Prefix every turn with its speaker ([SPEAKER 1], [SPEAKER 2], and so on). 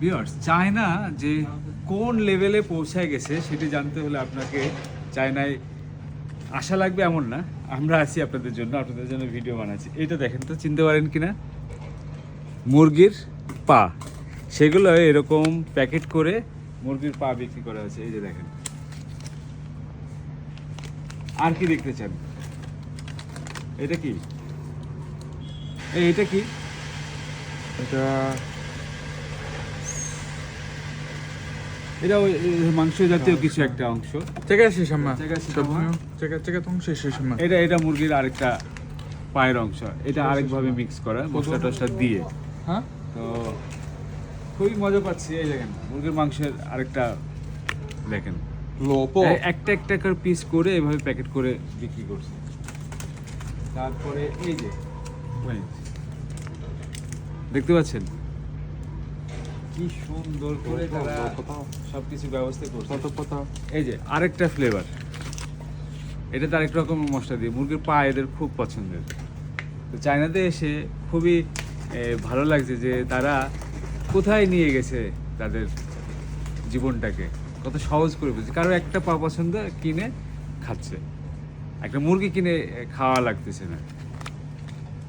[SPEAKER 1] Viewers, China যে কোন লেভেলে পৌঁছায় গেছে সেটি জানতে হলে আপনাকে চায়নায় আসা লাগবে এমন না। আমরা আছি আপনাদের জন্য ভিডিও বানাচ্ছি। এইটা দেখেন তো, চিনতে পারেন কিনা, মুরগির পা, সেগুলো এরকম প্যাকেট করে মুরগির পা বিক্রি করা হচ্ছে। এই যে দেখেন। আর কি দেখতে চান? এটা কি, এটা কি? এটা ওই মাংস জাতীয় কিছু একটা অংশ। এটা মুরগির আরেকটা পায়ের অংশ। এটা আরেকভাবে মিক্স করা মশলা টসলা দিয়ে।
[SPEAKER 2] হ্যাঁ,
[SPEAKER 1] তো খুবই মজা পাচ্ছি। এই দেখেন মুরগির মাংসের আরেকটা দেখেন, একটা একটা করে পিস করে এভাবে প্যাকেট করে বিক্রি করছে। তারপরে এই যে দেখতে পাচ্ছেন কি সুন্দর করে তারা সবকিছু ব্যবস্থা করছে। এই যে আরেকটা ফ্লেভার, এটা তো আরেক রকমের মশলা দিয়ে মুরগির পা এদের খুব পছন্দের। তো চায়নাতে এসে খুবই ভালো লাগছে যে তারা কোথায় নিয়ে গেছে তাদের জীবনটাকে, কত সহজ করে বুঝছে। কারো একটা পা পছন্দ, কিনে খাচ্ছে, একটা মুরগি কিনে খাওয়া লাগতেছে না।